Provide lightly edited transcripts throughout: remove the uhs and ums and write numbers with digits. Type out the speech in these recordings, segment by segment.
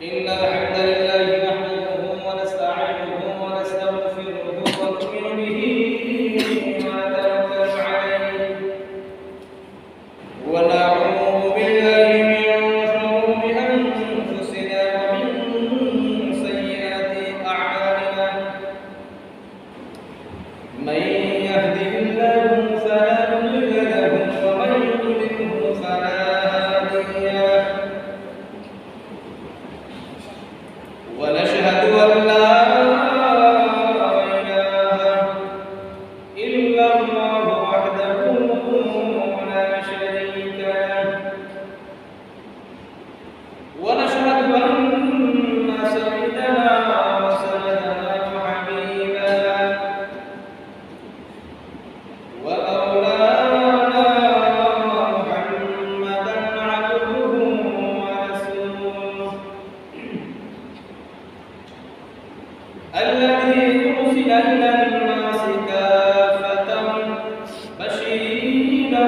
إن الحمد لله نحمده ونستعينه ونستغفره ونؤمن به ونتوكل عليه ونعوذ بالله من شرور أنفسنا ومن سيئات أعمالنا من يهده الله فلا مضل له ومن يضلله فلا هادي له ونشهد أن لا إله إلا الله وحده لا شريك له ونشهد أن سيدنا وسندنا وحبيبنا ومولانا محمدا عبده ورسوله الذي أرسل إلى الناس كافة بشيرا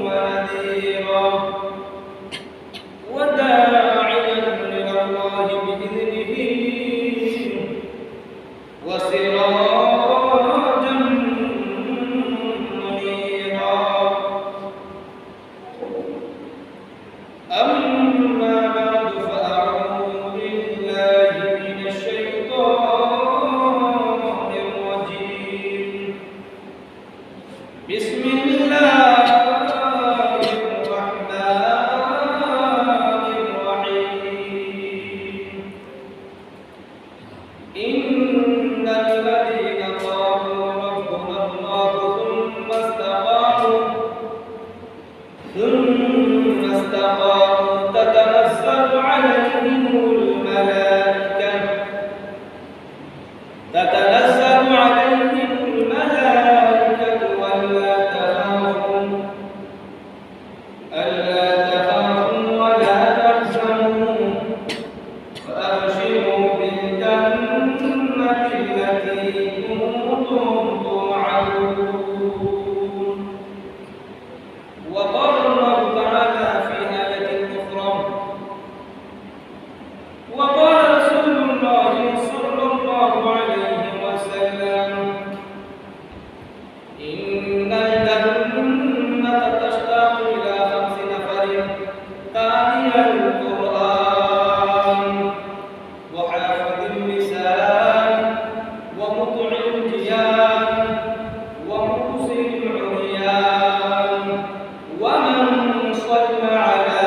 ونذيرا وداعيا إلى الله بإذنه وسراجا منيرا أما بعد فأعوذ بالله من الشيطان الرجيم بسم الله الرحمن الرحيم إن الذين قالوا ربنا الله ثم استقاموا تتنزل عليهم الملائكة ألا تخافوا ولا تحزنوا وأبشروا بالجنة التي كنتم توعدون وقال الله تعالى في آية أخرى وقال رسول الله صلى الله عليه وسلم إن الجنة تشتاق إلى 5 نفر قارئ القرآن وحافظ اللسان ومطعم الجيان ومبصر العريان ومن صلى على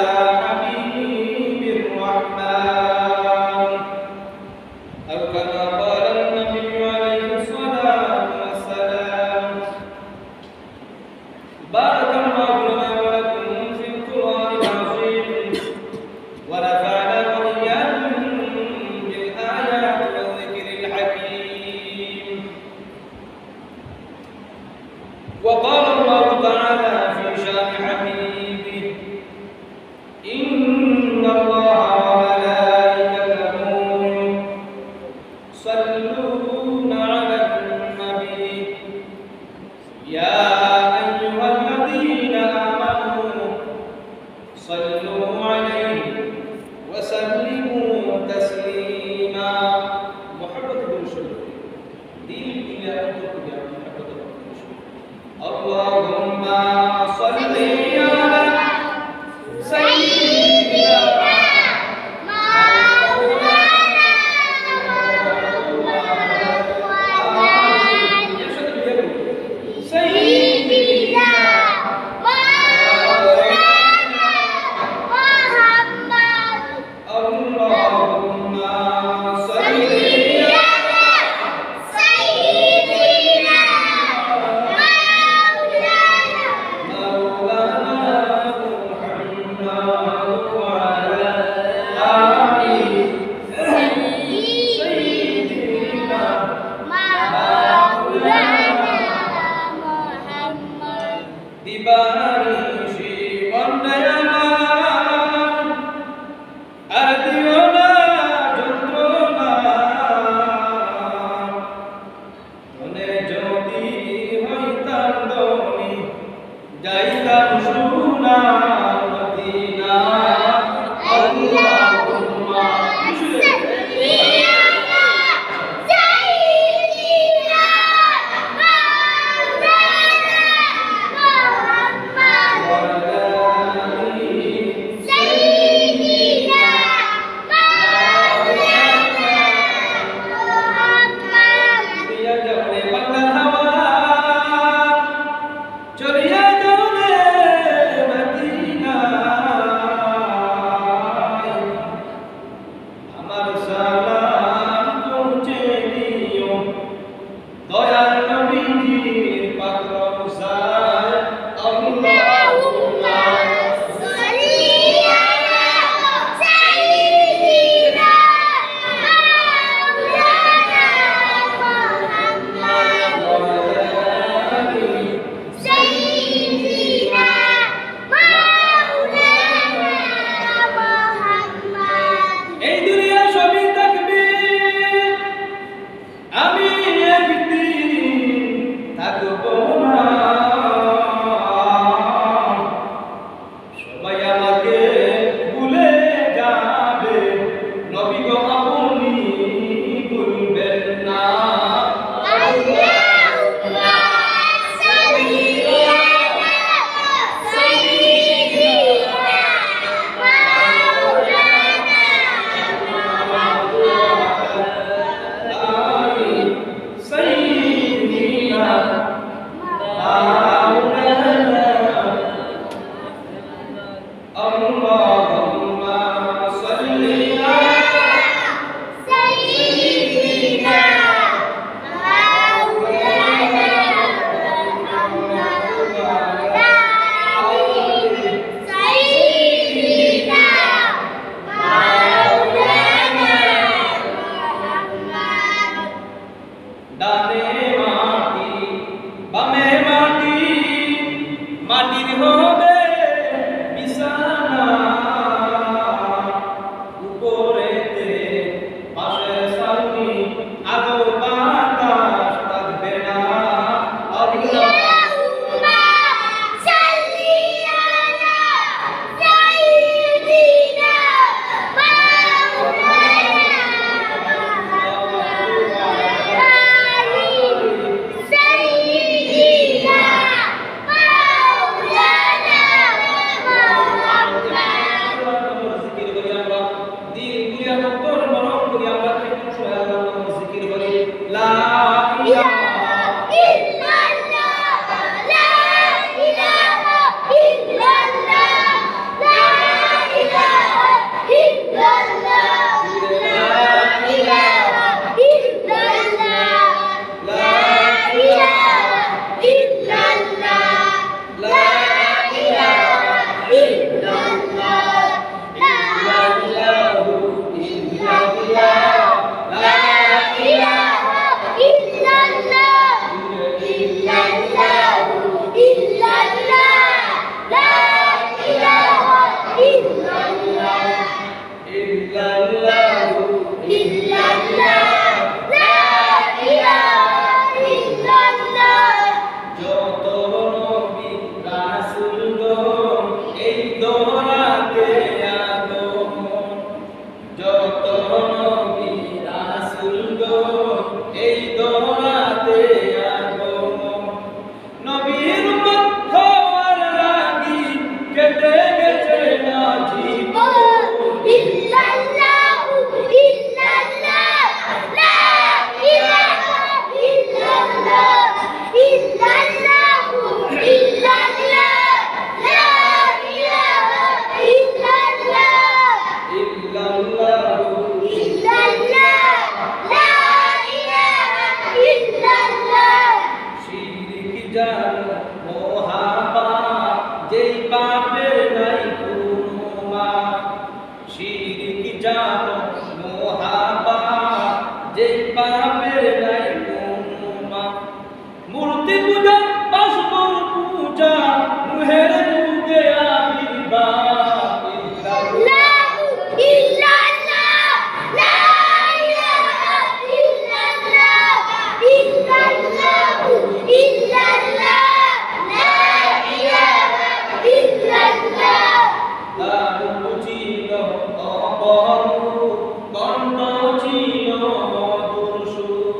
حبيب الرحمن أو كما قال النبي عليه الصلاة والسلام بارك الله لنا ولكم في القرآن العظيم ونفعنا وإياكم بالآيات والذكر الحكيم وقال الله تعالى في شان حبيبه إن الله وملائكته يصلون على النبي يا أيها الذين آمنوا صلوا عليه وسلموا تسليما محبة بن شريف دين إلى أن ترجع محبة بن شريف اللهم صل على سيدنا যাইতাম সোনার মদিনা আল্লাহুম্মা মাটির হবে বিছানা উপরেতে বাঁশের ছাউনি আলো বাতাস থাকবে না আল্লাহুম্মা সাল্লি আলা সাইয়্যিদিনা মূর্তি পূজা পাশবর পূজা মুহের মুখে আবির্ভাব আল্লাহু ইল্লাল্লাহ লা ইলাহা ইল্লাল্লাহ ইল্লাল্লাহু ইল্লাল্লাহ লা ইলাহা ইল্লাল্লাহ তারু ছিল অপরূপ কণ্ঠ ছিল মধুর সুর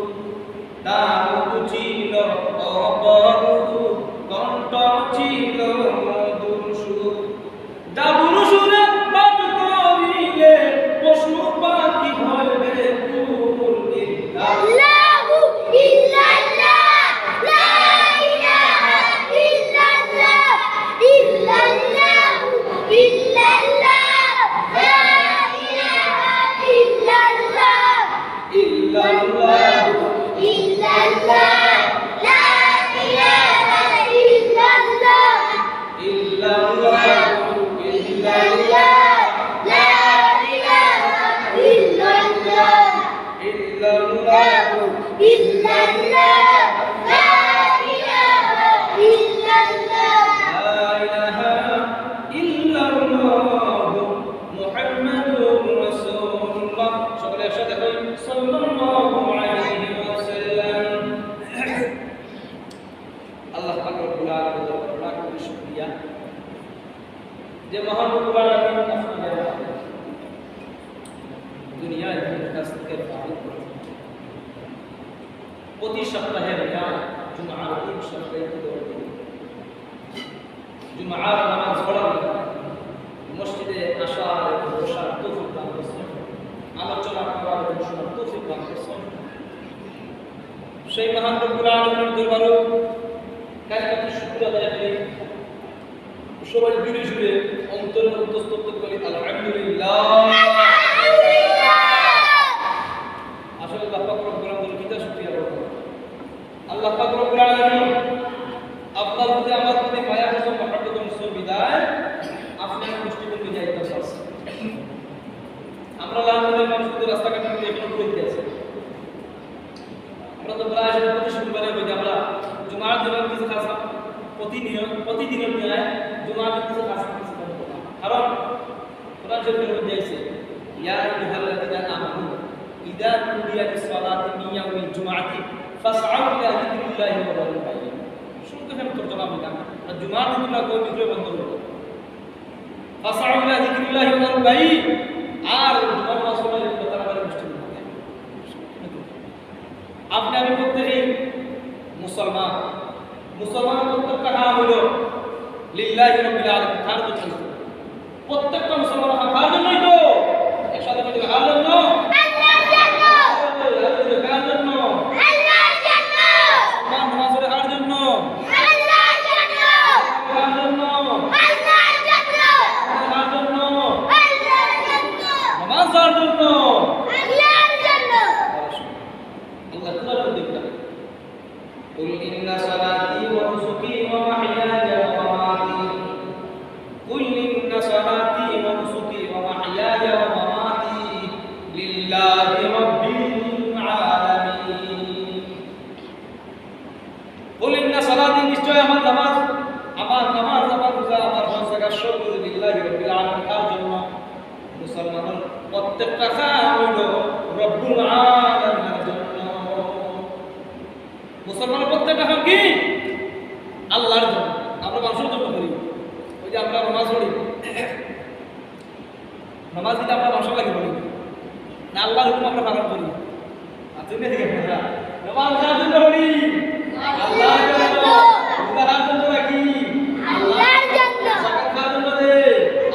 তারু ছিল অপরূপ কণ্ঠ ছিল মধুর সুর দাবুর সুরে পাঠ করিলে পশু পাখি হবে কুল আল্লাহু ইল্লাল্লাহ লা ইলাহা ইল্লাল্লাহ ইল্লাল্লাহু ইল্লাল্লাহ লা ইলাহা ইল্লাল্লাহ ইল্লাল্লাহু ইল্লাল্লাহ লা ইলাহা ইল্লাল্লাহ ইল্লাল্লাহু ইল্লাল্লাহ লা ইলাহা ইল্লাল্লাহ ইল্লাল্লাহু ইল্লাল্লাহ লা ইলাহা ইল্লাল্লাহ লা ইলাহা ইল্লাল্লাহু মুহাম্মাদুর রাসূলুল্লাহ সকলে একসাথে বলি সাল্লাল্লাহু আলাইহি ওয়াসাল্লাম আল্লাহ পাক রব্বুল আলামিন লাখ কোটি শুকরিয়া যে মহান রব্বুল আলামিন আপনাদের দুনিয়ায় কাছ থেকে পালন করেছেন প্রতি সপ্তাহে জুমার দিন সপ্তাহে জুমার নামাজ পড়ার মসজিদে আসার বসার তৌফিক দান করেছেন আলোচনা করার এবং শোনার তৌফিক দান করেছেন সেই মহান রব্বুল আলামিনের দরবারে কায়নাতে শুকর আদায় করি সবাই জুড়ে জুড়ে অন্তরের অন্তঃস্থ করি আলহামদুলিল্লাহ আসলে আল্লাহ পাক রব্বুল আলামিন কিতা শুকরিয়া করব আল্লাহ পাক রব্বুল আলামিন আপনার প্রতি আমার প্রতি মায়া এবং মহব্বত মুসল বিদায় আপনার দৃষ্টিভঙ্গি যাইতে চাচ্ছি আমরা লালনের মানুষদের রাস্তাঘাটে এখনো ঘুরতে আছে আমরা তো প্রায় প্রতি শুক্রবারে বলি আমরা জুমার দিনের কিছু খাস প্রতিদিন দিনের নিয়ে জুমার কিছু কাজ কিছু করতে না কারণ কোরআন শরীফের মধ্যে আছে ইয়া আইয়ুহাল্লাযীনা আমানু ইযা নুদিয়া লিস-সালাতি মিন ইয়াউমিল জুমআতি ফাসআউ ইলা যিকরিল্লাহি ওয়া যারুল বাই'আ শুনতে আমি তরজমা দিলাম আর জুমার দিন না কোই বিক্রয় বন্ধ করো ফাসআউ ইলা যিকরিল্লাহি ওয়া যারুল বাই' আর জুমার মাসুলের কথা আমাদের মুষ্টি আপনি আমি প্রত্যেকেই মুসলমান মুসলমানের প্রত্যেকটা কাজ হলো লিল্লাহি রাব্বিল আলামিন তার জন্য প্রত্যেকটা মুসলমান কার জন্যই তো একসাথে বলি কার জন্য আল্লাহর জন্য কার জন্য আল্লাহর জন্য মুসলমান নামাজের কার জন্য আল্লাহর জন্য কার জন্য আল্লাহর জন্য কার জন্য আল্লাহর জন্য নামাজ কার জন্য আল্লাহর জন্য আল্লাহ তাআলা দেখলেন قل إن صلاتي ونسكي ومحياي ومماتي قل إن صلاتي ونسكي ومحياي ومماتي لله رب العالمين قل إن صلاتي নিশ্চয় আমার নামাজ আমার রোজা আমার হজযাত্রা সব লিল্লাহি রাব্বিল আলামিন কার জন্য মুসলমানের প্রত্যেকটা কাজ হলো রব্বুল আলামিনের জন্য মুসলমানের প্রত্যেকটা কাজ কি আল্লাহর জন্য আমরা মানুষের জন্য করি ওই যে আমরা নামাজ পড়ি নামাজ দিতে আমরা মানুষের লাগে পড়ি না আল্লাহর হুকুম আমরা পালন করি আচ্ছা না ঠিক আছে নামাজ কার জন্য পড়ি আল্লাহর জন্য রোজা কার জন্য রাখি আল্লাহর জন্য যাকাত কার জন্য দে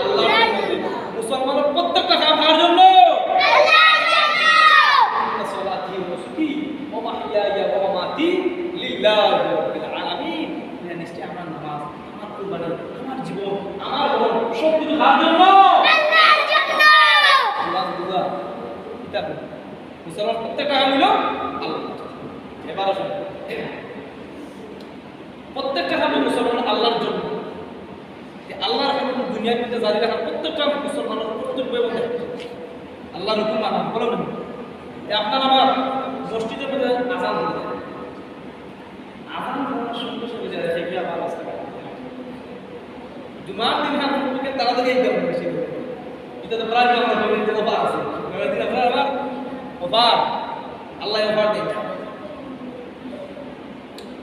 আল্লাহর জন্য মুসলমানের প্রত্যেকটা কাজ কার জন্য আল্লাহর জন্য صلاتي ونسكي ومحياي ومماتي لله رب العالمين নিশ্চয় আমার নামাজ আমার কুরবানি আমার জীবন আমার মন সব কিছু কার জন্য আল্লাহর জন্য আল্লাহ দুয়া এটা মুসলমান প্রত্যেকটা হইল আল্লাহ এবার আসুন প্রত্যেকটা হবে মুসলমান আল্লাহর জন্য আল্লাহর হুকুম দুনিয়ার মধ্যে জারি রাখা প্রত্যেকটা মুসলমানের কর্তব্য এবং আল্লাহর হুকুম মানা বলো না আপনার আমার মসজিদের মধ্যে আজান হয়ে যায় আজান হওয়ার সঙ্গে সঙ্গে যায় সেই আমার রাস্তা জুমার দিন আপনাকে তাড়াতাড়ি একদম বেশি এটা তো প্রায় আমার ফ্যামিলিতে অফার আছে জুমার দিন আপনার আমার অফার আল্লাহ অফার দেন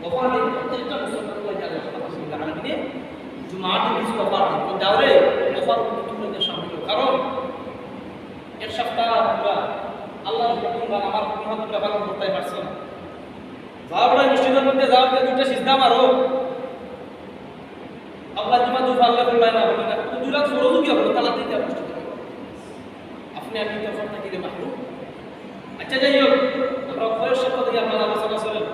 অফার দেন প্রত্যেকটা মুসলমান আল্লাহ জানে আলহামদুলিল্লাহ আলামিনে জুমার দিন কিছু অফার দেন যাও রে অফার তোমাদের সামনে কারণ এক সপ্তাহ পুরা আল্লাহর হুকুম বা আমার হুকুম তোমরা পালন করতে পারছো না যাও বড় মসজিদের মধ্যে যাও কে দুইটা সিজদা মারো আল্লাহ জুমা তো আল্লাহ বললাই না বলে না তো দুই রাত ফরজ কি হবে তালা দিতে মসজিদে আপনি আমি তো ফরজ থেকে মাহরুম আচ্ছা যাই হোক আমরা কয়েক সপ্তাহ থেকে আপনারা আলোচনা করেন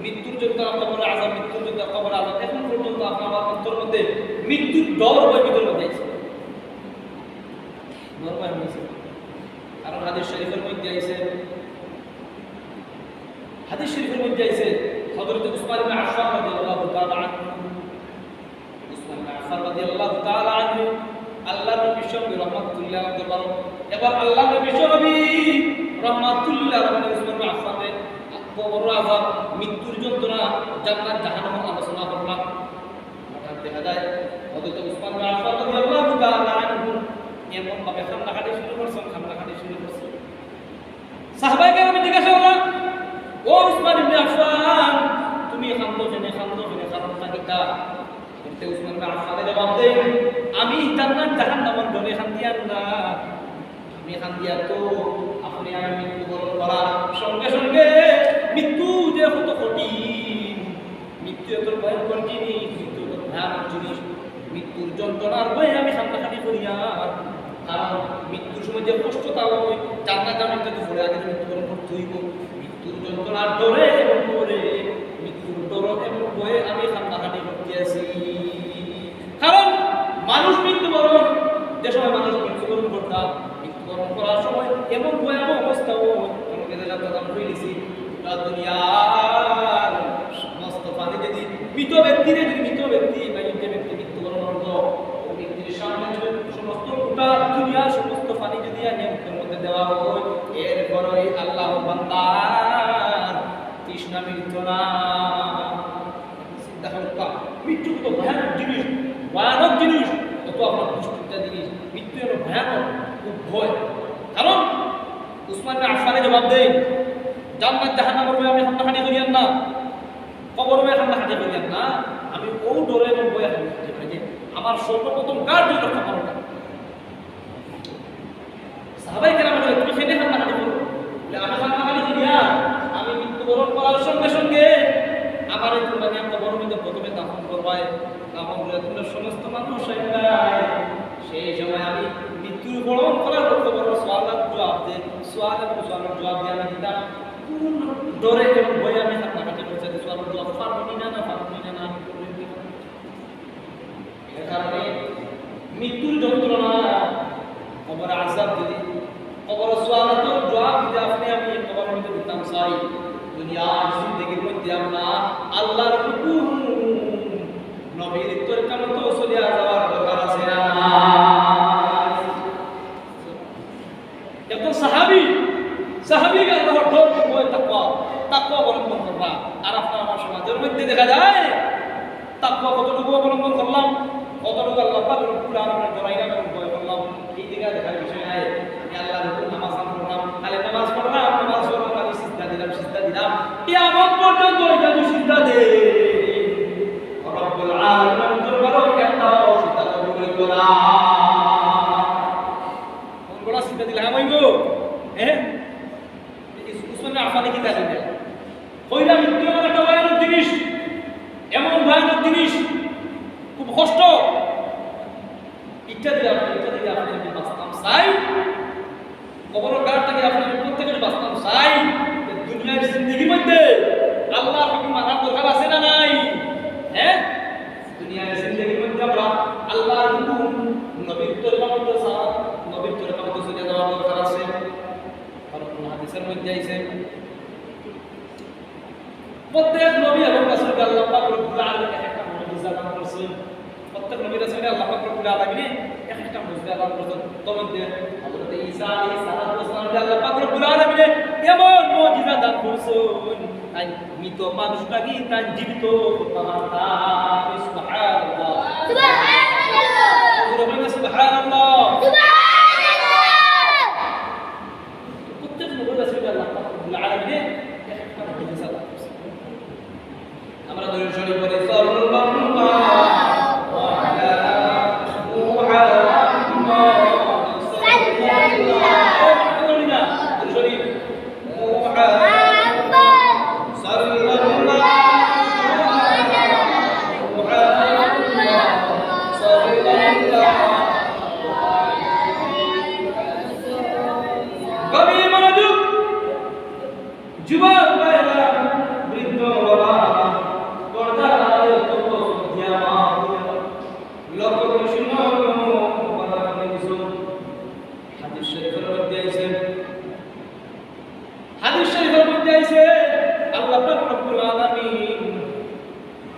মৃত্যুর জন্য কবর আযাব মৃত্যুর জন্য কবর আযাব এখন পর্যন্ত আপনার অন্তর মধ্যে মৃত্যুর ডর ভয় ভিতর মধ্যে আছে ডর ভয় হয়েছে কারণ হাদিস শরীফের মধ্যে আছে হযরত উসমান ইবনে আফফান রাদিয়াল্লাহু তাআলা আনহু উসমান ইবনে আফফান রাদিয়াল্লাহু তাআলা আনহু আল্লাহর নবী সাল্লাল্লাহু রাহমাতুল্লাহ আলাইহি বলেন এবার আল্লাহর নবী রাহমাতুল্লাহ আলাইহি উসমান ইবনে আফফানের কবর আযাব মৃত্যুর যন্ত্রণা জান্নাত জাহান্নাম আলোচনা করলাম হঠাৎ দেখা যায় হযরত উসমান ইবনে আফফান রাদিয়াল্লাহু তাআলা আনহু এমন ভাবে খান্নাখাটি শুরু করছেন সাহাবায়ে কেরাম জিজ্ঞাসা করলেন ও উসমান ইবনে আফফান তুমি খান্দো জেনে কারণ কিটা করতে উসমান ইবনে আফফানের জবাব দেই আমি জান্নাত জাহান্নামের ডরে খান্দিয়ান না আমি খান্দিয়া তো আপনি আমি মৃত্যুবরণ করার সঙ্গে সঙ্গে মৃত্যু যে কত কঠিন মৃত্যু এত ভয়ঙ্কর জিনিস মৃত্যু এত ভয়ানক জিনিস মৃত্যুর যন্ত্রণার ভয়ে আমি খান্দাখাটি করি আর কারণ মৃত্যুর সময় যে কষ্টটা হয় জান্নাত আমি যদি পড়ে আগে মৃত্যুবরণ করতে হইব মৃত্যুর যন্ত্রণার ডরে এবং পরে মৃত্যুর ডর এবং ভয়ে আমি কান্নাকাটি করতে আছি কারণ মানুষ মৃত্যুবরণ যে সময় মানুষ মৃত্যুবরণ করতাম মৃত্যুবরণ করার সময় এমন ভয়াবহ অবস্থা আমাকে যাত্রা হয়েছি দুনিয়ার সমস্ত পানি যদি মৃত ব্যক্তি বা যে ব্যক্তি মৃত্যুবরণ করতো ব্যক্তির সামনে সমস্ত গোটা দুনিয়ার সমস্ত পানি যদি নিয়ন্ত্রণের মধ্যে দেওয়া হয় এরপরে আল্লাহ বান্দার তৃষ্ণা মৃত্যু না চিন্তা করতাম মৃত্যু কত ভয়ানক জিনিস ভয়ানক জিনিস, তত আপনার দুশ্চিন্তা জিনিস। মৃত্যু হলো ভয়ানক, খুব ভয়। কারণ উসমান বিন আফফানের জবাব দেন, জান্নাত জাহান্নামের ভয়ে আপনি হাঁটাহাঁটি করিয়েন না, কবর ভয়ে হাঁটাহাঁটি করিয়েন না। আমি ও ডরে এবং ভয়ে হাঁটাহাঁটি করি যে আমার সর্বপ্রথম কার জন্য রক্ষা করাটা। সাহাবাই কেরাম বলে, তুমি খেলে হাঁটাহাঁটি করো। আমি হাঁটাহাঁটি করিয়া আমি মৃত্যুবরণ করার সঙ্গে সঙ্গে আমার এই কুরবানি আমরা বড় মধ্যে প্রথমে দাফন করবাই, দাফন করে তোমরা সমস্ত মানুষ সেই সময় আমি মৃত্যুর বরণ করার লক্ষ্য করবো, সোয়ালের জবাব দিয়ে সোয়ালের জবাব দিয়ে আমি দিতাম কোন ডরে এবং ভয়ে আমি হাঁটাহাঁটি করছি, সোয়ালের জবাব পারবি না না আমি করবি। এর কারণে মৃত্যুর যন্ত্রণা, কবর আযাব দিদি, কবর সোয়ালের জবাব দিতে আপনি আমি কবরের মধ্যে দিতাম চাই। দুনিয়ার জিন্দেগির মধ্যে আমরা আল্লাহর হুকুম নবীর তরিকা মতো চলে যাওয়ার দরকার আছে না? একজন সাহাবী আল্লাহর ডর ভয় তাকওয়া অবলম্বন করা। আর আপনার আমার সমাজের মধ্যে দেখা যায় তাকওয়া কতটুকু অবলম্বন করলাম, কতটুকু আল্লাহ পাক রব্বুল আলামিনের ডরাইলাম এবং ভয় করলাম, এই জায়গায় দেখার বিষয় নাই। আল্লাহর হুকুম নামাজ পড়লাম, খালি নামাজ পড়লাম, নামাজ পড়লাম আমি সিজদা দিলাম কিয়ামত পর্যন্ত এটা তো সিজদা দে রব্বুল আলামিন দরবারে কেন সিজদা কবুল করা। কোন বড় সিজদা দিলাম হইগো উসমান বিন আফফান কি কাজে দেয় কইলা মৃত্যু এমন একটা ভয়ানক জিনিস, এমন ভয়ানক জিনিস, খুব কষ্ট। ইচ্ছা দিয়ে আপনি বাঁচতাম চাই, কবরের গাড় থেকে আপনি প্রত্যেকের বাঁচতাম চাই। দুনিয়ার জিন্দগির মধ্যে আল্লাহর হুকুম মানার দরকার আছে না নাই? হ্যাঁ, দুনিয়ার জিন্দগির মধ্যে আমরা আল্লাহর হুকুম নবীর তরিকা মতো চলে যাওয়ার দরকার আছে। কারণ হাদিসের মধ্যে আইছে প্রত্যেক নবী এবং রাসূলকে আল্লাহ পাক রব্বুল আলামিন একটা মুজিজা দান করেছেন। প্রত্যেক নবী রাসূলকে আল্লাহ পাক রব্বুল আলামিন একটা মুজিজা দান করেছেন। তবে হযরত ঈসা আলাইহিস সালাতু ওয়াস সালাম আল্লাহ পাক রব্বুল আলামিন এমন মুজিজা দান করেছেন, তাই মৃত মানুষটাকে তাই জীবিত করতে পারতাম। সুবহানাল্লাহ, সুবহানাল্লাহ, সুবহানাল্লাহ। প্রত্যেক নবী রাসূলকে আল্লাহ পাক রব্বুল আলামিন একটা মুজিজা দান করেছেন। আমরা দরুদ শরীফ পড়ি সাল্লাল্লাহু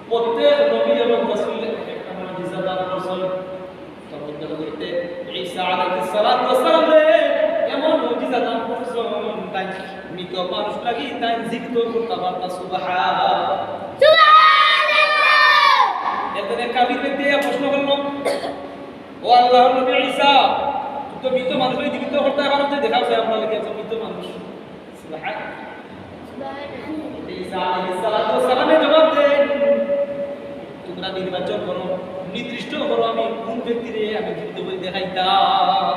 প্রত্যেক নবী এবং রাসূলের একটা মুজিজা দান করেছেন। তার মধ্যে ঈসা আলাইহিস সালাতু ওয়াস সালাম এমন মুজিজা দান করেছেন, তাই মৃত মানুষ লাগি তাই জীবিত করতে পারতা। সুবহানাল্লাহ, সুবহানাল্লাহ। এখানে কাফির ব্যক্তি প্রশ্ন করলো, ও আল্লাহর নবী ঈসা, তুমি তো মৃত মানুষকে জীবিত করতে পারতে, দেখাও যে আমরা লাগি একজন মৃত মানুষ। সুবহানাল্লাহ, ঈসা আলাইহিস সালাতু ওয়াস সালাম জবাব দেন, তোমরা নির্বাচন করো, নির্দিষ্ট করো আমি কোন ব্যক্তিরে আমি জীবিত করে দেখাইতাম।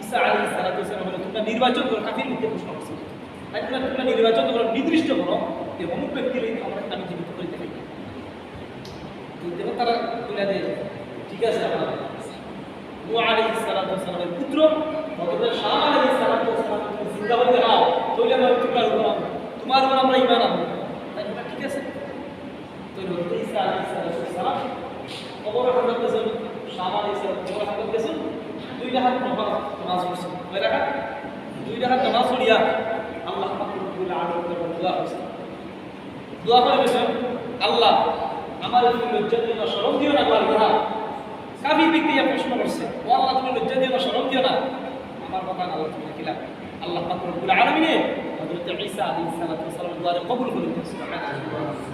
ঈসা আলাইহিস সালাতু ওয়াস সালাম বলে, তোমরা নির্বাচন করো। কাফির ব্যক্তি প্রশ্ন করছে, তোমরা নির্বাচন করো, নির্দিষ্ট করো যে অমুক ব্যক্তিরে আমি জীবিত করে দেখাইতাম। দেখো তারা বলে দেয়, ঠিক আছে, আমরা নূহ আলাইহিস সালাতু ওয়াস সালামের পুত্র হযরত শাম আলাইহিস সালাতু ওয়াস সালাম জিন্দা করে দেখাও, তাহলে আমরা তোমার উপর আমরা ঈমান আনবো। ঠিক আছে, তো হযরত ঈসা আলাইহিস সালাম কবরে হাজত করেছেন, শাম আলাইহিস সালাম কবরে হাজত করেছেন, 2 রাকাত নামাজ পড়ছেন। কয় রাকাত? 2 রাকাত নামাজ পড়িয়া আল্লাহ পাক রব্বুল আলামিনের দোয়া করেছেন। দোয়া করে বলেছেন, আল্লাহ আমার তুমি লজ্জা দিও না, শরম দিও না। আল্লাহ কাফির ব্যক্তি প্রশ্ন করছে, ও আল্লাহ তুমি লজ্জা দিও না, শরম দিও না, আমার কথা আল্লাহ তুমি কিলাম। আল্লাহ পাক রব্বুল আলামিন হযরত ঈসা আলাইহিস সালাতু ওয়াস সালামের দোয়া কবুল করে নিয়েছেন। সুবহানাল্লাহ।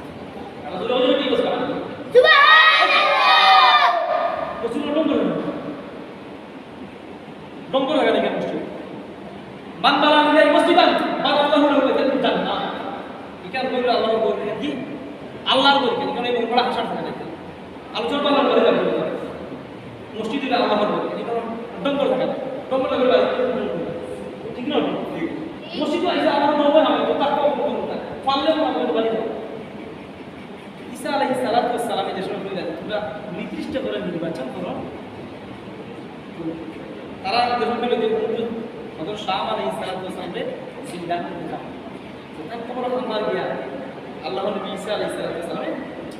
আল্লাহর ঘর কেন কারণ এই বড় হাসার থাকে না আলোচনা আল্লাহর ঘরে যাবে মসজিদে আল্লাহর ঘর এই কারণ ডম্বর থাকে না ডম্বর লাগে ঠিক না মসজিদে আইসা আমার নব না তো তার কম করতে পারলে আমাদের বাড়ি যাও ঈসা আলাইহিস সালাতু ওয়াস সালাম এর সময় বলেন তোমরা নির্দিষ্ট করে নির্বাচন করো তারা যখন বলে যে হযরত শাহ আলাইহিস সালাতু ওয়াস সালাম জিন্দা করতে চান তখন তোমরা আমার গিয়া আল্লাহ নবী ঈসা আলাইহিস সালাতু ওয়াস সালাম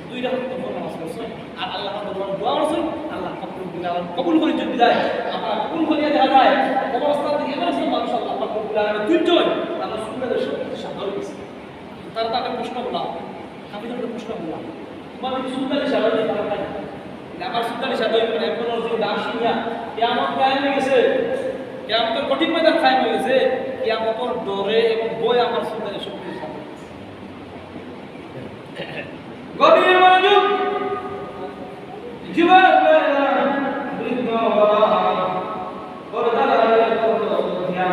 দুই রাকাত নফল নামাজ পড়ছেন আর আল্লাহ তাআলা দোয়া করছেন আল্লাহ কবুল করে যদি যায় আমরা কবুল করিয়া দেখা যায় অবস্থান থেকে এমন সব মানুষ আল্লাহ কবুল করে দুইজন তারা সুন্দরের সাথে হয়েছে তারা তাকে প্রশ্ন করলাম আমি তো প্রশ্ন করলাম তোমার কি সুন্দরের সাথে হয়েছে তারা তাই আমার সুন্দরের সাথে হয়েছে এখন যে দাস নিয়া কিয়ামত কায়েম হয়ে গেছে কিয়ামতের কঠিন ময়দান কায়েম হয়ে গেছে কিয়ামতের ডরে এবং ভয় আমার সুন্দরের শক্তির সাথে গভীর মনোযোগ জীবন বৃদ্ধ করদারে করদ ধ্যান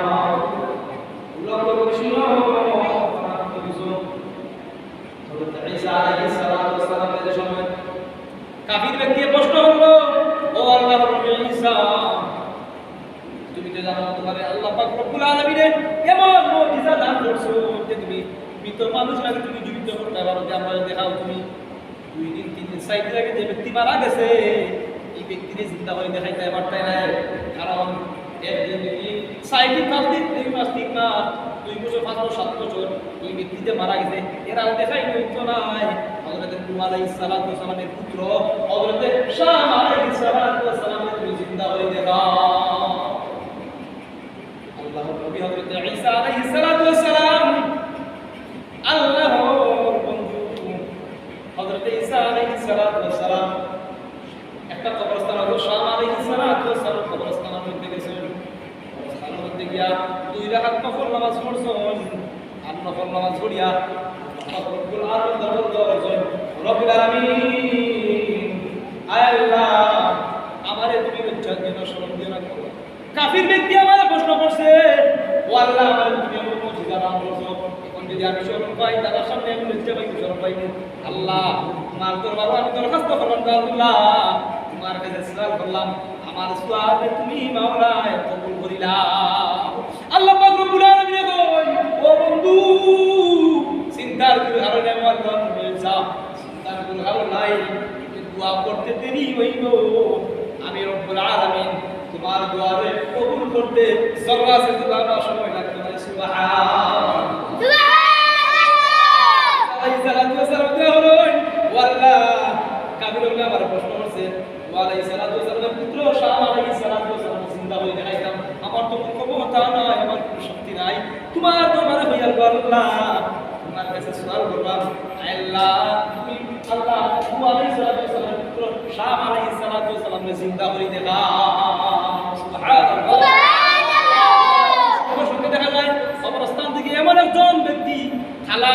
লোক কৃষ্ণ হযরত ঈসা আলাইহিস সালাতু ওয়াস সালাম এর সময় কাফির ব্যক্তি প্রশ্ন করলো ও আল্লাহর নবী ঈসা তুমি তো জানো তোমার আল্লাহ পাক রব্বুল আলামিন এমন মুজিজা দান করছো যে তুমি মৃত মানুষটাকে তুমি জীবিত করতে পারো যে আমরা দেখাও তুমি 2 দিন 3 দিন 4 দিন আগে যে ব্যক্তি মারা গেছে এই ব্যক্তিকে চিন্তা করে দেখাইতে পারতাই না কারণ একদিন কি 4 দিন 5 দিন 3 মাস 3 মাস 2 বছর 5 বছর 7 বছর এই ব্যক্তি যে মারা গেছে এরা দেখাই হইতো না হযরত নূহ আলাইহিস সালাতু ওয়াস সালামের পুত্র হযরত শাম আলাইহিস সালাতু ওয়াস সালামের তুমি চিন্তা করে দেখাও আল্লাহর নবী হযরত ঈসা আলাইহিস সালাতু ওয়াস সালাম আল্লাহর বন্ধু হযরত ঈসা আলাইহিস সালাতু ওয়াস সালাম একটা কবরস্থান হলো শাম আলাইহিস সালাতু ওয়াস সালাম কবরস্থানের মধ্যে গেছেন কবরস্থানের মধ্যে গিয়া 2 রাকাত নফল নামাজ পড়ছেন আর নফল নামাজ পড়িয়া রব্বুল আলামিন দরবার করেছেন রব্বুল আলামিন আয় আল্লাহ আমারে তুমি লজ্জা দিও না শরম দিও না কাফির ব্যক্তি আমারে প্রশ্ন করছে ও আল্লাহ আমারে তুমি এমন মুজিজা দান করছো এখন যদি আমি শরম পাই তার সামনে আমি লজ্জা পাই শরম পাই আল্লাহ তোমার দরবারে আমি দরখাস্ত করলাম আল্লাহ তোমার কাছে সওয়াল করলাম আমার সওয়ালে তুমি মাওলা কবুল করিলা আল্লাহ পাক রব্বুল আলামিন কই ও বন্ধু চিন্তার কোনো কারণে আমার মন হয়েছে চিন্তার কোনো কারণ নাই দোয়া করতে দেরি হইব আমি রব্বুল আলামিন তোমার দোয়ারে কবুল করতে সর্বাসে দোয়া সময় লাগবে না সুবহান আলাইহিস সালাতু ওয়াস সালাম দেহরই ওয়াল্লাহ কাবিরুল্লাহ আমার প্রশ্ন করছে আলাইহিস সালাতু ওয়াস সালামের পুত্র শাম আলাইহিস সালাতু ওয়াস সালাম চিন্তা করে দেখাইতাম আমার তো কোনো ক্ষমতা নাই আমার কোনো শক্তি নাই তোমার দরবারে হইয়া আল্লাহ তোমার কাছে সওয়াল করলাম আল্লাহ তুমি আল্লাহ আলাইহিস সালাতু ওয়াস সালামের পুত্র শাম আলাইহিস সালাতু ওয়াস সালামের চিন্তা করে দেখা সুবহানাল্লাহ সুবহানাল্লাহ দেখা যায় অবস্থান থেকে এমন একজন ব্যক্তি খালা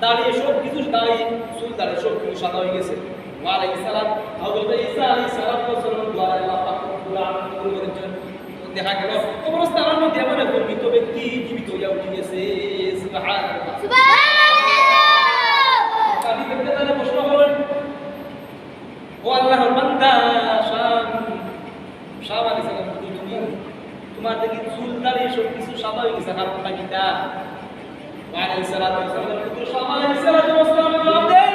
দাঁড়িয়ে সব কিছু দাঁড়িয়ে চুল দাঁড়িয়ে সব কিছু সাদা হয়ে গেছে আলাইহিস সালাম হযরত ঈসা আলাইহিস সালাতু ওয়াস সালাম দ্বারা আল্লাহ পাক রব্বুল আলামিন করেছেন দেখা গেল অবস্থার মধ্যে এমন এক মৃত ব্যক্তি জীবিত হয়ে উঠে গেছে সুবহানাল্লাহ সুবহানাল্লাহ কাফির ব্যক্তি তারা প্রশ্ন করেন ও আল্লাহর বান্দা শাম আলাইহিস সালাম তুমি তোমার দেখি চুল দাঁড়িয়ে সব কিছু সাদা হয়ে গেছে কারণটা কিটা আলাইহিস সালাতু ওয়াস সালাম পুত্র শাম আলাইহিস সালাতু ওয়াস সালাম জবাব দেন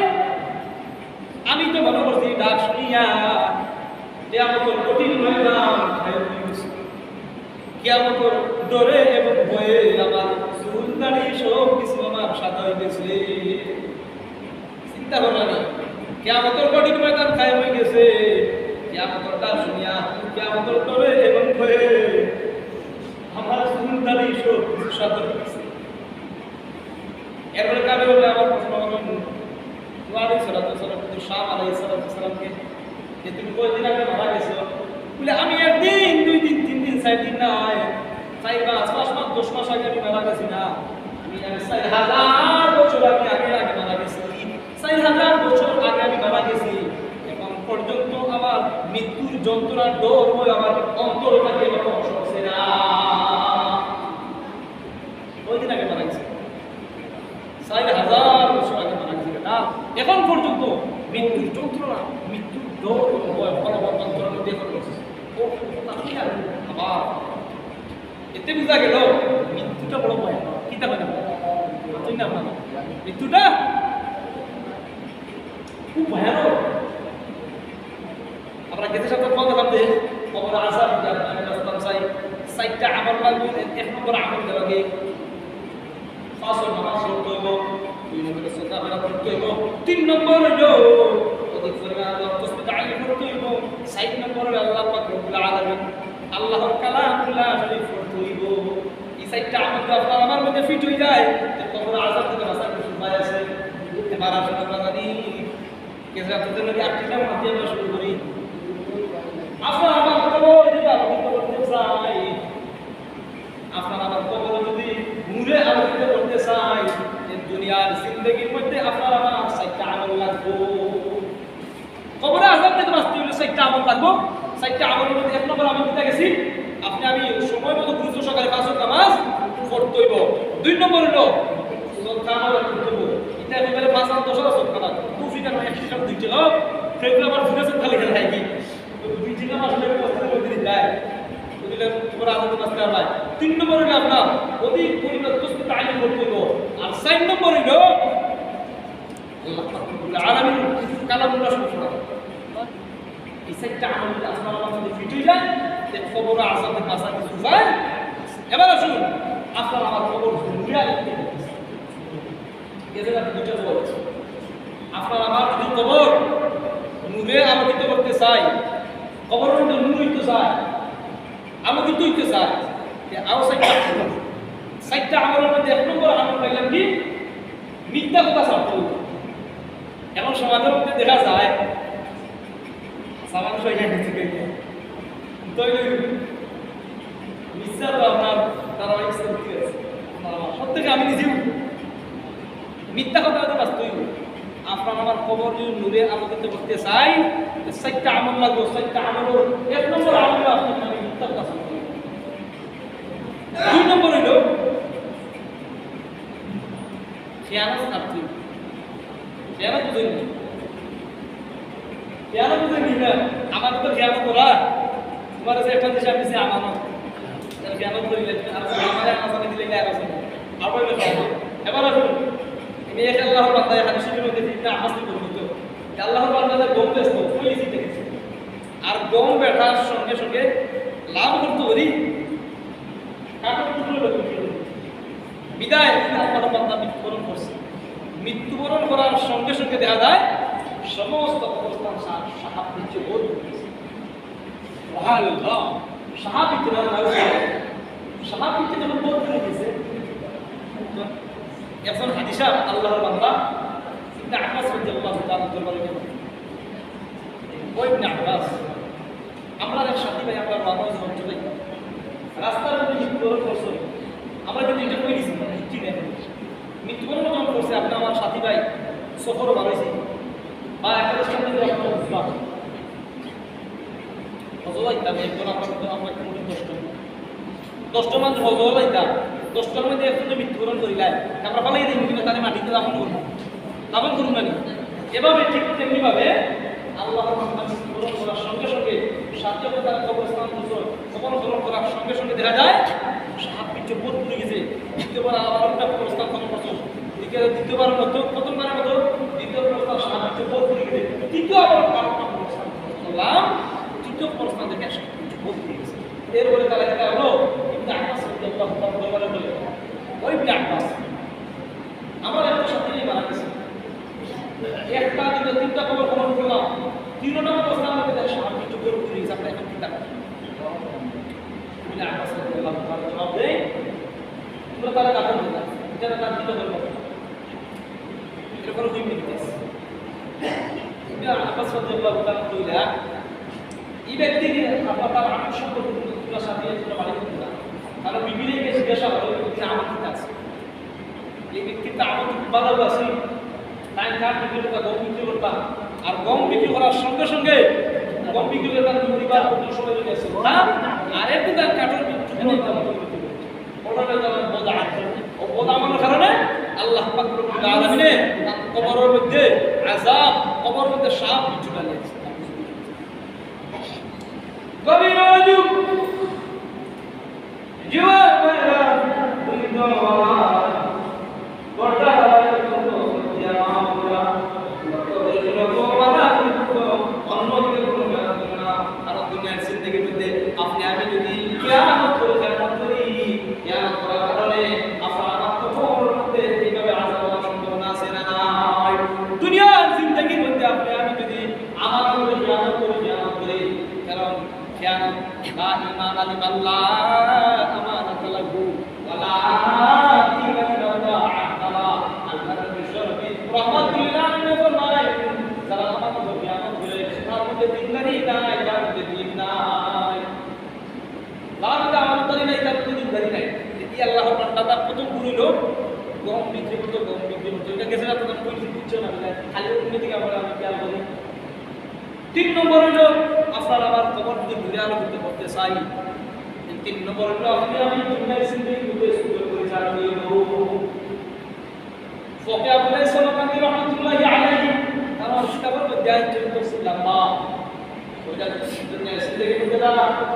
আমি তো মনে করছি ডাক শুনিয়া কিয়ামতের কঠিন ময়দান কিয়ামতের ডরে এবং ভয়ে আমার চুল দাঁড়িয়ে সব কিছু আমার সাদা হয়ে গেছে চিন্তা করলাম কিয়ামতের কঠিন ময়দান কায়েম হয়ে গেছে কিয়ামতের ডাক শুনিয়া কিয়ামতের ডরে এবং ভয়ে আমার চুল দাঁড়িয়ে সব কিছু সাদা হয়ে গেছে এরপরে কাবে বলে আমার প্রশ্ন করলাম আলাইহিস সালাতু ওয়াস সালাম পুত্র শাম আলাইহিস সালাতু ওয়াস সালামকে যে তুমি কয়দিন আগে মারা গেছো বলে আমি একদিন 2 দিন 3 দিন 4 দিন নয় 4 মাস 5 মাস 10 মাস আগে আমি মারা গেছি না আমি 4000 বছর আগে মারা গেছি 4000 বছর আগে আমি মারা গেছি এখন পর্যন্ত আমার মৃত্যুর যন্ত্রণার ডর হয়ে আমার অন্তরটাকে এখনো সরছে না কয়দিন আগে মারা গেছি 4000 বছর আগে মারা গেছি না এখন পর্যন্ত মৃত্যুর যন্ত্রণা, মৃত্যুর ডর এবং ভয় ফলাফল অন্তরের মধ্যে এখন রয়েছে। ও তাকে আর আবার এতে বোঝা গেল মৃত্যুটা বড় ভয়। কি তা হয় না তুই না ভালো মৃত্যুটা খুব ভয়ানক। আমরা গেতে সাথে কথা বলতে খবর আসার চাই সাইটটা আমল লাগবে। এক নম্বর আমল লাগে ফাসল নামাজ পড়তে হইব, 2 নম্বরে সাদা বেলা পড়তে হইব, 3 নম্বর হইলো অধিক পরিমাণে আল্লাহর তাসবিহ তাআলিম করতে হইব, 4 নম্বর হলো আল্লাহ পাক রব্বুল আলামিন আল্লাহর কালামুল্লাহ শরীফ পড়তে হইব। এই সাইটটা আমল যদি আপনার আমার মধ্যে ফিট হয়ে যায় তো কবর আযাব থেকে বাঁচার কিছু উপায় আছে। এবার আসলে আমরা জানি কেসে আপনাদের নদী আটটা মাঝে আমরা শুরু করি। আপনার আমার কবর যদি আলোকিত করতে চাই, আপনার আমার কবর যদি নূরে আলোকিত করতে চাই, এই দুনিয়ার জিন্দেগির মধ্যে আপনার আমার 4টা আমল লাগবে। কবরে আযাব থেকে বাঁচতে হলে 4টা আমল লাগবে। 4টা আমলের মধ্যে 1 নম্বর আমল দিতে গেছি আপনি আমি সময় মতো গুরুত্ব সহকারে 5 ওয়াক্ত নামাজ পড়তে হইব। 2 নম্বর হলো সদকা আমল করতে হইব। এটা একেবারে 5 আর 10 সদকা না, তুফিটা 1 টাকা 2 টাকা সেগুলো আবার ফিনান্স খালি খেলা কি 2 টাকা আসলে করতে যায় বুঝলে পুরো আদত বাঁচতে হবে। 3 নম্বর হলো আপনার অধিক পরিমাণ তাসবিহ তাআলিম করতে হইব। আর 4 নম্বর হলো আল্লাহ পাক রব্বুল আলামিন কালামুল্লাহ শরীফ পড়া। এই 4টা আমল যদি আপনার আমার মধ্যে ফিট হয়ে যায় তে কবর আযাব থেকে বাঁচার কিছু উপায়। এবার আসুন আপনার আমার কবর নূরে আলোকিত করতেছে। এদের আপনি দুটো বলছি আপনার আমার যদি কবর নূরে আলোকিত করতে চাই, কবরের মধ্যে নূর হইতে চায়, আলোকিত হইতে চায়, আরো 4টা আমলের মধ্যে 1 নম্বর আমল পাইলাম কি মিথ্যা কথা ছাড়তে হবে। এখন সমাজের মধ্যে দেখা যায় সামান্য হয়ে গেছে মিথ্যা তো আপনার তারা অনেক সত্যি আছে। প্রত্যেকে আমি নিজেও মিথ্যা কথা হয়তো বাস্তবই আপনার আমার কবর যদি নূরে আলোকিত করতে চাই 4টা আমল লাগবে। 4টা আমলের 1 নম্বর আমল আপনি আমি মিথ্যা কথা বলতে হবে। 2 নম্বর হইল খেয়ানত ছাড়তে হবে। খেয়ানত বুঝেন না, খেয়ানত বুঝেন না আমার তো খেয়ানত করা তোমার কাছে একটা দেশে আপনি আমানত খেয়ানত করিলে আমার আমানত দিলে আবার এবার আসুন আমি এক আল্লাহর বান্দা এখানে শিখে গেছি এটা হাসিল করব তো আল্লাহর বান্দা গম ব্যস্ত ওই জিতে গেছে আর গম বেটার সঙ্গে সঙ্গে লাভ করতে পারি কাটার টুকরো বিদায় আল্লাহর বান্দা মৃত্যুবরণ করছে। মৃত্যুবরণ করার সঙ্গে সঙ্গে দেখা যায় সমস্ত অবস্থান সাহাবৃত্য বোধ করেছে। সাহাবৃত্য যখন বোধ করে গেছে একজন হাদিসা আল্লাহর বান্দা ইবনে আব্বাস রাদিয়াল্লাহু তাআলা দরবারে গেলেন। ওই ইবনে আব্বাস আমরা এক সাথী ভাই আমরা বাংলাদেশ অঞ্চলে রাস্তার মধ্যে মৃত্যুবরণ করছে। আমরা কিন্তু এটা কই দিছি ঠিক আছে মৃত্যুবরণ যখন করছে আপনি আমার সাথী ভাই সফর বানাইছি বা একটা সামনে যে আপনার উসবা হজলাইতাম একজন আপনার আমরা কোনো দশটা মানুষ হজলাইতাম 10টার মধ্যে একজন মৃত্যুবরণ করিলেন আমরা পালাই দিই কিন্তু তাদের মাটিতে দাফন করুন না। এভাবে ঠিক তেমনিভাবে আল্লাহর বান্দা মৃত্যুবরণ করার সঙ্গে সঙ্গে সাথে তারা কবরস্থান গ্রহণ করার সঙ্গে সঙ্গে দেখা যায় সাহাবৃত্য বোধ করে গেছে। দ্বিতীয়বার আরেকটা কবরস্থান গ্রহণ করছো, দ্বিতীয়বার মতো প্রথমবারের মতো দ্বিতীয় কবরস্থান সাহাবৃত্য বোধ করে গেছে। তৃতীয় আবার আরেকটা কবরস্থান করলাম, তৃতীয় কবরস্থান থেকে সাহাবৃত্য বোধ করে গেছে। এরপরে তারা এটা হলো ইবনে আব্বাস রাদিয়াল্লাহু তাআলা দরবারে বলে ওই ইবনে আব্বাস আমার একটা সাথী মারা গেছে, একটা দুটো তিনটা খবর গ্রহণ করলাম, 3 নম্বর প্রশ্ন আমাকে দেয় সাহাবৃত্য বোধ করে গেছে। আমরা এখন কি টাকা ইবনে আব্বাস রাদিয়াল্লাহু তাআলা জবাব দেয় তোমরা তারা দাফন করবে এটা তার দ্বিতীয় ধর্ম এরপর 2 মিনিট আছে। ইবনে আব্বাস রাদিয়াল্লাহু তাআলা কইলা এই ব্যক্তিকে আপনার তার আত্ম সম্পর্কের সাথে বাড়ি করতে না, কারণ বিবিকে জিজ্ঞাসা করে তিনি আমার কি আছে এই ব্যক্তিটা আমার ভালো আছে তাই তার বিক্রি করতে গম বিক্রি করতাম আর গম বিক্রি করার সঙ্গে সঙ্গে গম বিক্রি করে তার পরিবার সময় চলে গেছে আর একটু তার কাঠের বোধ আমানোর কারণে আল্লাহ পাক রব্বুল আলামিন কবরের মধ্যে আযাব, কবরের মধ্যে সাপ বিচ্ছু ডালে গভীর রাজু জীবন মেরা দুনিয়া বড়টা তো দিয়া আমরা কবরের লোক মারা কিন্তু অন্যদিকে কোনো ব্যাপার না। আর দুনিয়ার জিন্দেগির মধ্যে আপনি আমি যদি কিয়ামত করে জান্নাত করি, কিয়ামত করার কারণে আপনার কবরের মধ্যে এইভাবে আযাব হওয়ার সম্ভাবনা আছে না নাই? দুনিয়ার জিন্দেগির মধ্যে আপনি আমি যদি আমার করে কিয়ামত করি, কারণ কিয়ামত লা ঈমান লিল্লাহ আমানাত লাহু ওয়ালা ইলাহা আল্লাহ আল্লাহর বিশ্বরবি রহমাতুল্লাহ আলাইহি ফরমায় যারা আমানত করে কিয়ামত করে তার মধ্যে দিনদারি নাই, তার মধ্যে দিন নাই, লাভটা আমানতারি নাই, তার মধ্যে দিনদারি নাই। এই আল্লাহর বান্দা কত গুরু লোক গম বিক্রি করতে এটা গেছে না, তখন কই দিচ্ছ না খালি অন্য দিকে আমরা আমি খেয়াল করি। 3 নম্বর হলো আপনার আমার খবর যদি ঘুরে আলো করতে চাই, 3 নম্বর হলো আপনি আমি দুনিয়ার জিন্দেগি ঘুরে সুন্দর করে চালিয়ে দেব। ফকে আব্দুল্লাহ সালামানি রহমাতুল্লাহি আলাইহি আমার কিতাবের মধ্যে আয়াত করছিলাম বা ওইটা দুনিয়ার জিন্দেগি ঘুরে না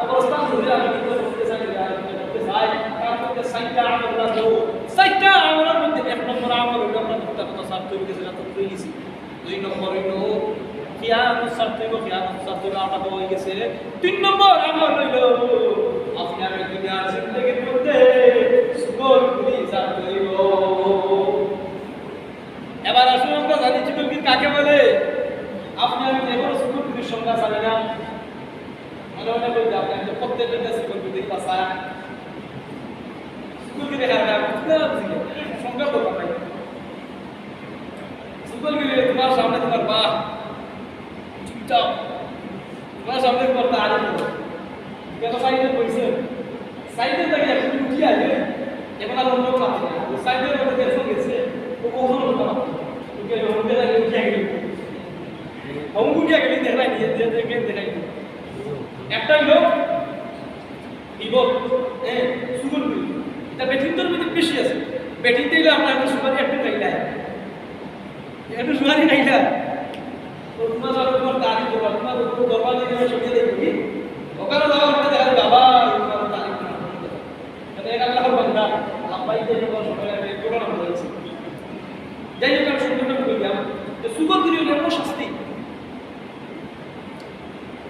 অবস্থান ঘুরে আমি করতে চাই, তার মধ্যে 6টা আমল আছে। 6টা আমলের মধ্যে 1 নম্বর আমল হলো আমরা কথা সাফ করে গেছি না, তো কই গেছি। 2 নম্বর হলো কিয়ামত সারতেইব, কিয়ামত সারতেইব আমরা তো হয়ে গেছে। 3 নম্বর আমল হইলো আপনি আমি দুনিয়ার জিন্দেগির মধ্যে সুগর করি যাইব। এবার আসলে আমরা জানি সুগর কি কাকে বলে। আপনি আমি এবারে সুগর করির সংজ্ঞা জানি না, মনে করতে আপনি তো প্রত্যেকটা সুগর করি পাসা সুগর কি দেখা যায় সংজ্ঞা করতে পাই। সুগর কি তোমার সামনে তোমার বাহ চুপচাপ তোমার সামনে করতে আরে কেন সাইডে বসে সাইডে থেকে একটু উঠিয়ে আসে এখন আর অন্য কাজ না, সাইডের মধ্যে দেখো গেছে ও কখনো হতো না, ওকে ওকে লাগে উঠিয়ে গেল অঙ্ক উঠিয়ে গেলে দেখাই নিয়ে দেখে দেখাই একটা লোক বিভব সুগুল এটা বেঠিন্তর মধ্যে বেশি আছে। বেঠিনতে গেলে আপনার একটা সুপারি একটু খাইলা একটু সুপারি খাইলা তোমার তোমার তারিখ তোমার দরবার থেকে সরিয়ে দেখবি ওখানে যাওয়ার পরে দেখা বাবা তোমার তারিখ এক আল্লাহর বান্দা আব্বাই যে সকালে করোনা হয়েছে। যাই হোক আমি সুন্দর বললাম যে সুগলগিরি হলো শাস্তি।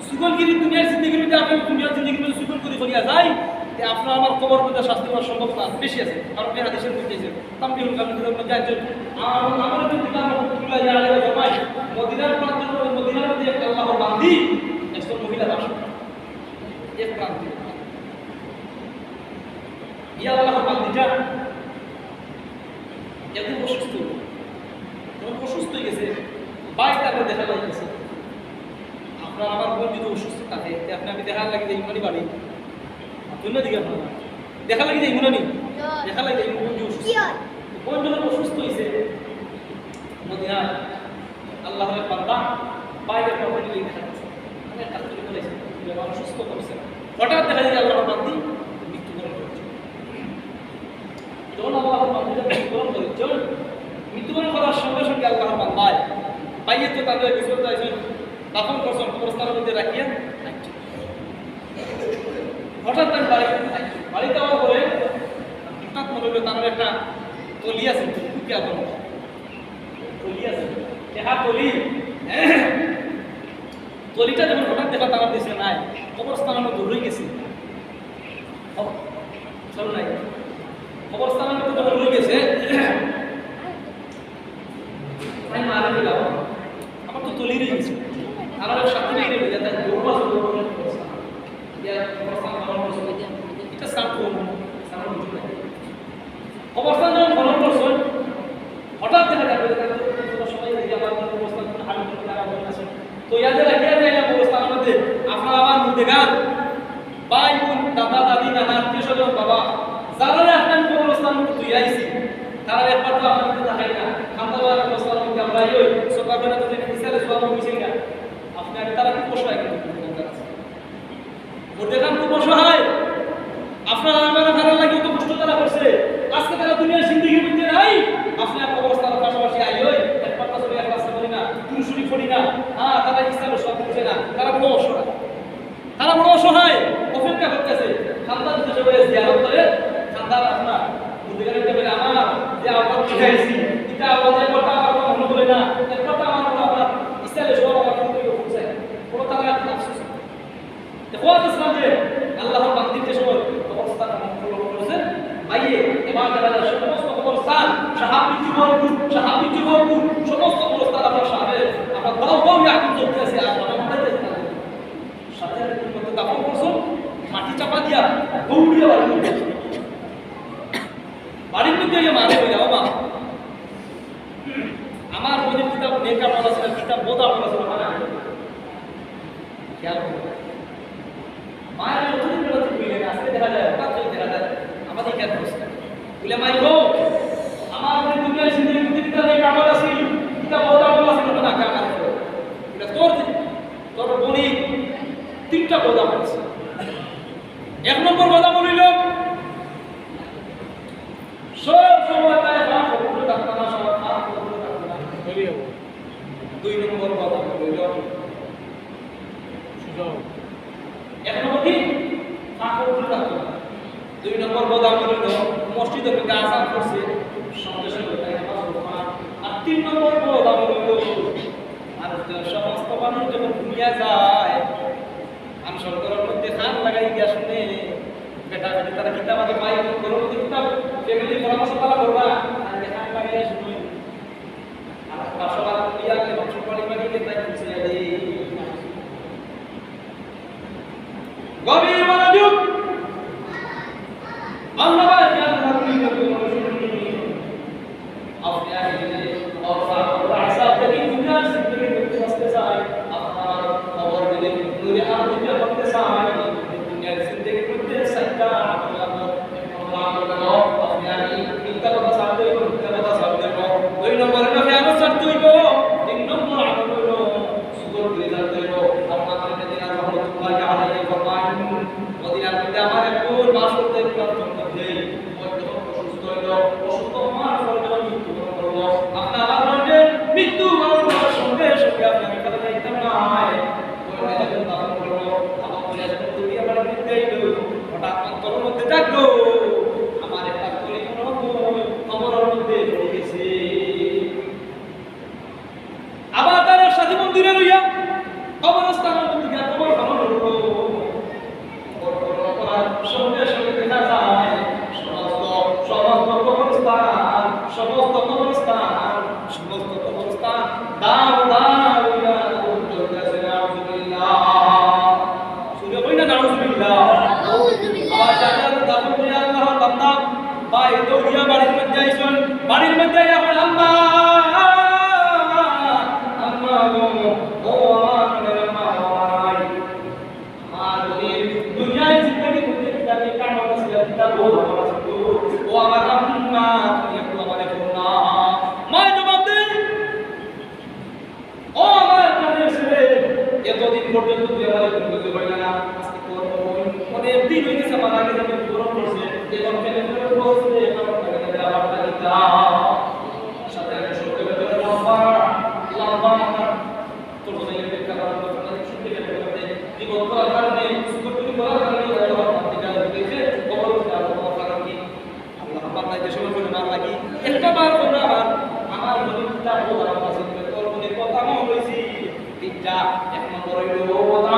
সুগলগিরি দুনিয়ার জিন্দগির মধ্যে আপনি দুনিয়ার জিন্দগির মধ্যে সুগলগিরি করিয়া যায় যে আপনার আমার কবর মধ্যে শাস্তি হওয়ার সম্ভাবনা বেশি আছে। কারণ এই হাদিসের মধ্যে আছে তামবিহুল কামিলের মধ্যে আছে আমার দিলাম রহমাতুল্লাহ আলাইহি ফরমায় মদিনার প্রান্তর মদিনার মধ্যে একটা আল্লাহর বান্দি একজন মহিলা বাস এক প্রান্তে ইয়া আল্লাহর বান্দিটা একদম অসুস্থ, যখন অসুস্থ হয়ে গেছে বাইরে আপনার দেখা যাইতেছে। আপনার আমার বোন যদি অসুস্থ থাকে আপনি আমি দেখার লাগে যে ইমানি বাড়ি দিকে আপনার দেখা লাগে যে ইমানি দেখা লাগে যে বোন অসুস্থ, বোন যখন অসুস্থ হয়েছে মদিনা আল্লাহর বান্দা বাইরে প্রপার্টি লিখে দেখাচ্ছে অনেক কাজ করে বলেছে অসুস্থ করছে, হঠাৎ দেখা যায় আল্লাহর বান্দি মৃত্যুবরণ করছে। যখন আল্লাহর বান্দিটা মৃত্যুবরণ করেছে, মৃত্যুবরণ করার সঙ্গে সঙ্গে আল্লাহর বান্দায় বাইরে তো তাদের বিশ্বত একজন দাফন করছেন কবরস্থানের মধ্যে রাখিয়া হঠাৎ তার বাড়িতে যাওয়ার পরে হঠাৎ মনে হলো তার একটা তলি আছে তলি আছে দেখা তলিটা যখন হঠাৎ দেখা তারা দেশে নাই কবরস্থানের মধ্যে রয়ে গেছে চল নাই কবরস্থানের মধ্যে যখন রয়ে গেছে আমি মারা গেলাম আমার তো তলি রয়ে গেছে আমার সাথে নেই রয়ে যায় এটা সাপ অবস্থান যখন ভ্রমণ করছেন হঠাৎ দেখা যাবে সবাই অবস্থান তো ইয়াদের রাখিয়া যায় না অবস্থানের মধ্যে আপনার আমার মধ্যে গান ভাই বোন দাদা দাদি নানা আত্মীয় স্বজন বাবা যারা আপনার অবস্থান মধ্যে তুই আইসি তারা একবার তো আপনার মধ্যে দেখাই না খান্দাবার অবস্থানের মধ্যে আমরা ওই সকালবেলা তো বিশালে সব মিছিল না আপনার তারা খুব পোষায় কিন্তু দেখান খুব অসহায় আপনার আমার ভালো লাগে তো কষ্ট তারা করছে আজকে তারা দুনিয়ার জিন্দগির মধ্যে নাই আপনার অবস্থার পাশাপাশি আইও একবার করে ক্লাস করি না টুসুরি পড়ি না তারা ইসলামের সব বুঝে না তারা বড় অসহায় অপেক্ষা করতেছে খানদান দেশে বলে জিয়ারত করে খানদান আপনার বুদ্ধিগার একটা বলে আমার যে আওয়াজ শিখাইছি এটা আওয়াজের কথা আমার মনে করে না এর কথা আমার আপনার ইসলামের সব আমার কিন্তু বুঝছে কোনো তারা আফসোস দেখো ইসলাম যে আল্লাহর বান্দিদের সময় অবস্থা করছে আইয়ে এবার যারা সমস্ত অবস্থান সাহাবী জীবন সমস্ত অবস্থান আপনার সামনে আপনার দাও ইয়াকুব চলতেছে আর আমাদের সাথে মধ্যে দাফন করছো মাটি চাপা দিয়া গৌড়িয়া বাড়ির মধ্যে মানে হয়ে যাও মা আমার মধ্যে কিতাব নেকা বলা ছিল কিতাব বোধা বলা ছিল মানে খেয়াল মায়ের নতুন বেরোতে বুঝলে আজকে দেখা যায় হঠাৎ করে দেখা যায় আমাদের কেন প্রশ্ন বলে মাই গো আমার মনে দুনিয়ার সিদ্ধি কিতাব নেকা বলা ছিল কিতাব বোধা বলা ছিল না কে আমার এটা তোর বনি তিনটা বোধা বলছে এক নম্বর বোধা বলিল সব সময় তাই বাপ বলে ডাক্তার না সব আপ বলে ডাক্তার না বলিও দুই নম্বর বোধা বলিল সুযোগ এক নম্বর কি বাপ বলে ডাক্তার না দুই নম্বর বোধা বলিল মসজিদে থেকে আসান করছে সঙ্গে সঙ্গে তাই নামাজ পড়া আর তিন নম্বর বোধা বলিল আর সমস্ত মানুষ যখন দুনিয়া যায় আমি সরকারের মধ্যে খান লাগাই গিয়া শুনে বেটা বেটি তারা কিতাব আগে পাই ঘরের মধ্যে কিতাব ফ্যামিলি পরামর্শ তারা করবা আর খান লাগাইয়া শুনে আর পাশাপাশি দিয়া এবং সুপারি মাগিয়ে তাই খুঁজে রে গভীর মনোযোগ আল্লাহ খেয়াল রাখবেন আপনি আগে और ऐसा कभी दुनिया जिंदगी में रास्ते से आए আপনার খবর দিলে দুনিয়া আর দুনিয়া করতে চায় দুনিয়ার জিंदगी করতে সত্তা আপনার আপনি আগে মিথ্যা কথা সাথে মিথ্যা কথা সাথে দুই নম্বরে না খেয়াল করতে হইব তিন নম্বর আমল হইল সুগর রেজাল্ট হইল আপনার দিন রহমতুল্লাহ আলাইহি ফরমান মদিনার মধ্যে আমার এক কোন বাস করতে প্রার্থনা করতে অসুস্থ হইল অসুস্থ হওয়ার পরে মৃত্যু করলো আপনার মৃত্যু করার সঙ্গে সঙ্গে আপনাকে কথা দিতাম না হয় ওই যখন দান করলো আমার যখন তুমি আমার মধ্যে এলো হঠাৎ অন্তরের মধ্যে থাকলো আমার একটা কলি খবরের মধ্যে পড়ে গেছে আবার তার সাথী মন্দিরে লইয়া কবরস্থানের মধ্যে গিয়া কবর খনন করলো সঙ্গে সঙ্গে দেখা যায় সমস্ত কবরস্থান দাও হইয়া চলতেছে নাউজুবিল্লাহ সুরে কই না নাউজুবিল্লাহ আবার জানার দাফন করে আল্লাহর বান্দা ভাই দৌড়িয়া বাড়ির মধ্যে আইছেন বাড়ির মধ্যে এখন আম্মা গো ও আমার আম্মা আমার দুনিয়ায় জিন্দগি করতে যাবে কাম আছে তা বহুত ভালো আছে ও আমার আম্মা তুমি একটু আমারে করুণা মা জবাব দে ও আমার কাছে ছেলে এতদিন পর্যন্ত তুই আমারে করতে পারলি না আজকে করব অনেক দিন হয়ে গেছে আমার আগে যখন গরম পড়ছে এখন ফেলে ফেলে বসে এখন তাকে আবার দিতা সাথে একটা সত্য কথা লম্বা তোর জন্য একটা করার কথা সত্যি কথা বলতে জীবন করার কারণে সুখী করার কারণে আল্লাহ পাক দিকে কবর আল্লাহ পাক কি আল্লাহ পাক তাই দেশে বলে না লাগি একটা বার করে আমার মনিটা বড় আছে তোর মনে কথা মনে হইছি তিনটা এক নম্বর হইল কথা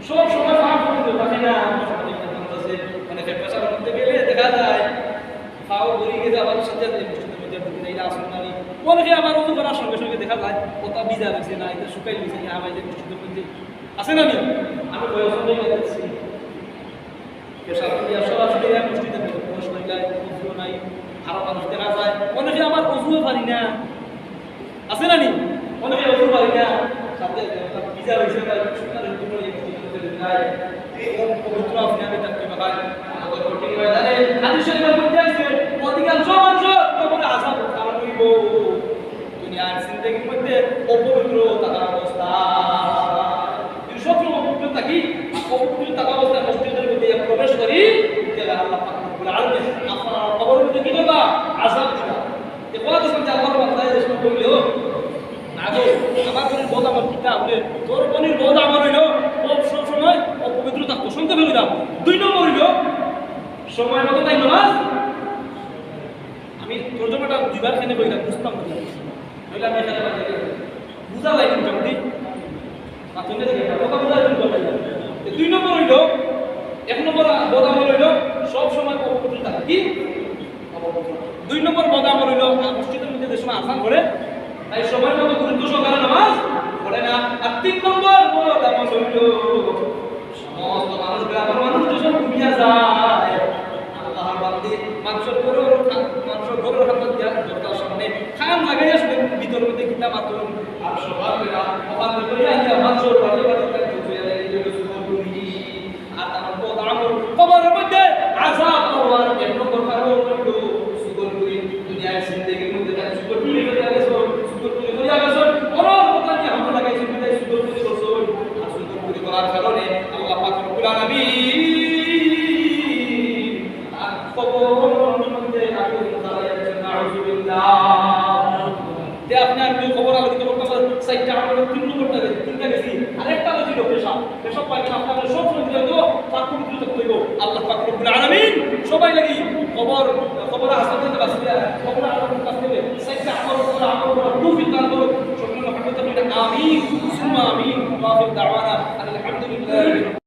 সব সময় ফাঁক করতে থাকে না মানে পেশার মধ্যে গেলে দেখা যায় ফাও ঘুরে গেছে আবার সাথে মসজিদের মধ্যে ঢুকে যায় আসল নারী অনেকে আবার উজু করার সঙ্গে সঙ্গে দেখা যায় ওটা ভিজা গেছে না এটা শুকাই গেছে না আমার মসজিদের মধ্যে আছে না নি আমি বয়স হয়ে গেছি পেশার মধ্যে সরাসরি মসজিদের মধ্যে প্রবেশ করি যায় উজু নাই আরো মানুষ দেখা যায় অনেকে আবার উজুও পারি না আছে না নি অনেকে উজু পারি না সাথে ভিজা হয়েছে না শুকার জন্য যায় এই পবিত্র আপনি আমি তাকে বাগায় আমাদের কঠিন হয়ে জানে হাদিস শরীফের মধ্যে আছে অধিকাংশ মানুষ কবরে আযাব কারণ হইব দুনিয়ার জিন্দেগির মধ্যে অপবিত্র থাকার অবস্থা যদি সবসময় অপবিত্র থাকি অপবিত্র থাকা অবস্থায় মসজিদের মধ্যে প্রবেশ করি তাহলে আল্লাহ পাক রব্বুল আলামিন আপনার কবরের মধ্যে কি করবা আযাব দিবা এই কথা শুনতে আল্লাহর বান্দা এই সময় বললেও কিতা বলে তোর বনির বদ আমার হইল সব সময় অপবিত্র থাকতো শুনতে পেলাম 2 নম্বর হইল সময় মতো তাই নামাজ আমি তর্জমাটা দুইবার কেন কইলাম বুঝতাম না নইলে আমি এখানে বুঝা যায় কিন্তু মোটামুটি আপনি দেখে কথা বুঝা যায় কিন্তু 2 নম্বর হইল 1 নম্বর বদ আমার হইল সব সময় অপবিত্র থাকে কি 2 নম্বর বদ আমার হইল মসজিদের মধ্যে যে সময় আসান করে তাই সময় মতো গুরুত্ব সহকারে নামাজ পড়ে না আর 3 নম্বর বদ আমার হইল সমস্ত মানুষ গ্রামের মানুষ যখন ঘুমিয়ে যায় আল্লাহর বান্দে মানুষের গরুর হাতে দিয়া দরকার সামনে খান লাগাই আসবে ভিতর মধ্যে কিতা মাত্র আর সকালবেলা ওখানে লইয়া গিয়া মানুষের বাড়ি বাড়ি কাছে চলে যায় এই যে সুবহ করি আর তার বদ আমল কবরের মধ্যে আযাব হওয়ার এক নম্বর কারণ হইল সুবহ করি দুনিয়ার জিন্দেগির মধ্যে তার সুবহ করি হইয়া গেছে সুবহ করি হইয়া গেছে ওর কথা নিয়ে আমরা লাগাইছি বিদায় সুবহ করি করছো আর সুবহ করি করার কারণে আল্লাহ পাক রব্বুল আলামিন আর কবরের মধ্যে আগুন জ্বালাইয়া নাউযুবিল্লাহ তে আপনি আর কেউ খবর আলোকিত করতে পারেন সাইটটা আমরা 3 নম্বরটা দেখি তিনটা গেছি আরেকটা হইল পেশাব পাইছেন আপনাদের সব সময় দিলে তো পাক পবিত্র থাকতে হইব আল্লাহ পাক রব্বুল আলামিন সবাই লাগি খবর হাসপাতালে বাঁচিয়ে খবর আলোকিত করতে হবে সাইটটা আমল করা তৌফিক দান করুন সকল মহব্বত আমিন সুম্মা আমিন ওয়া আখির দাওয়ানা